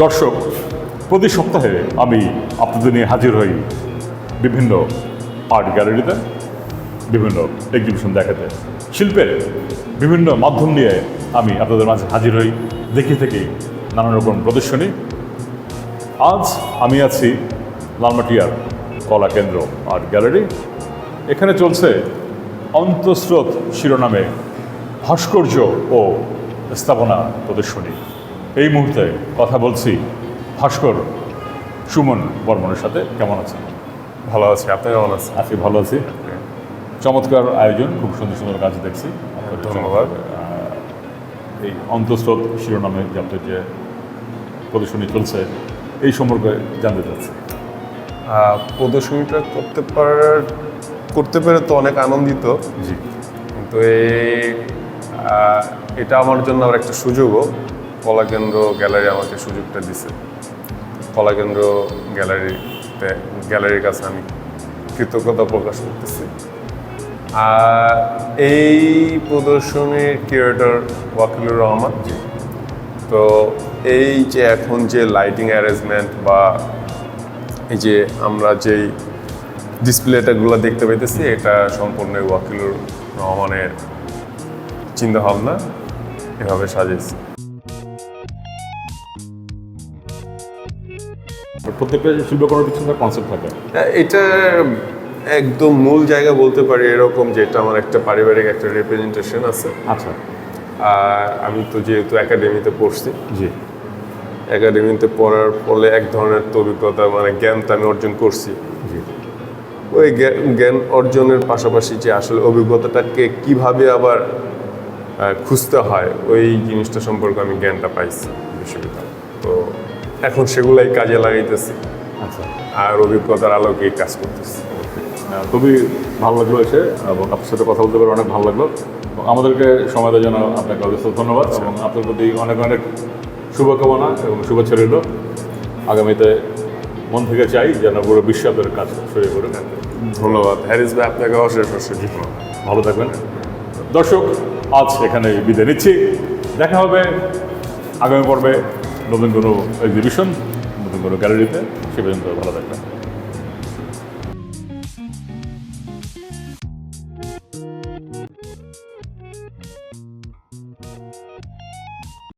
দর্শক, প্রতি সপ্তাহে আমি আপনাদের নিয়ে হাজির হই বিভিন্ন আর্ট গ্যালারিতে, বিভিন্ন এক্সিবিশন দেখাতে। শিল্পের বিভিন্ন মাধ্যম নিয়ে আমি আপনাদের মাঝে হাজির হই, দেখে থেকেই নানান রকম প্রদর্শনী। আজ আমি আছি লালমাটিয়ার কলা কেন্দ্র আর্ট গ্যালারি। এখানে চলছে অন্তঃস্রোত শিরোনামে ভাস্কর্য ও স্থাপনা প্রদর্শনী। এই মুহূর্তে কথা বলছি ভাস্কর সুমন বর্মনের সাথে। কেমন আছেন? ভালো আছি, আপনি কেমন আছেন? আছি, ভালো আছি। চমৎকার আয়োজন, খুব সুন্দর সুন্দর কাজ দেখছি। ধন্যবাদ। এই অন্তঃস্রোত শিরোনামে যে আপনার যে প্রদর্শনী চলছে, এই সম্পর্কে জানতে চাচ্ছি। প্রদর্শনীটা করতে পেরে তো অনেক আনন্দিত, জি। কিন্তু এটা আমার জন্য আবার একটা সুযোগও। কলাকেন্দ্র গ্যালারি আমাকে সুযোগটা দিছে। কলাকেন্দ্র গ্যালারির কাছে আমি কৃতজ্ঞতা প্রকাশ করতেছি। আর এই প্রদর্শনীর কিউরেটর ওয়াকিলুর রহমান। তো এই যে এখন যে লাইটিং অ্যারেঞ্জমেন্ট বা এই যে আমরা যেই ডিসপ্লেটাগুলো দেখতে পাইতেছি, এটা সম্পূর্ণ ওয়াকিলুর রহমানের চিন্তাভাবনা, এভাবে সাজিয়েছে। প্রত্যেকটা শিল্পকর্মের পিছনে কনসেপ্ট থাকে। এটা একদম মূল জায়গা বলতে পারি এরকম যে এটা আমার একটা পারিবারিক একটা রিপ্রেজেন্টেশন আছে। আচ্ছা। আর আমি তো যেহেতু একাডেমিতে পড়ছি, জি। একাডেমিতে পড়ার ফলে এক ধরনের তো অভিজ্ঞতা, মানে জ্ঞানটা আমি অর্জন করছি। জি। ওই জ্ঞান অর্জনের পাশাপাশি যে আসলে অভিজ্ঞতাটাকে কিভাবে আবার খুঁজতে হয়, ওই জিনিসটা সম্পর্কে আমি জ্ঞানটা পাইছি বিশ্ববিদ্যালয়ে। তো এখন সেগুলাই কাজে লাগাইতেছি। আচ্ছা। আর অভিজ্ঞতার আলোকেই কাজ করতেছি। খুবই ভালো লাগলো এসে, এবং আপনার সাথে কথা বলতে পেরে অনেক ভালো লাগলো। এবং আমাদেরকে সময় দেওয়ার জন্য আপনাকে অজস্র ধন্যবাদ, এবং আপনার প্রতি অনেক অনেক শুভকামনা এবং শুভেচ্ছা রইল। আগামীতে মন থেকে চাই যেন পুরো বিশ্ব আপনার কাজ শুরু করে। ধন্যবাদ হ্যারিস ভাই, আপনাকে অশেষ অশেষ ধন্যবাদ। ভালো থাকবেন। দর্শক, আজ এখানে বিদায় নিচ্ছি। দেখা হবে আগামী পর্বে নতুন কোনো এক্সিবিশন, নতুন কোনো গ্যালারিতে। সে পর্যন্ত ভালো থাকবেন।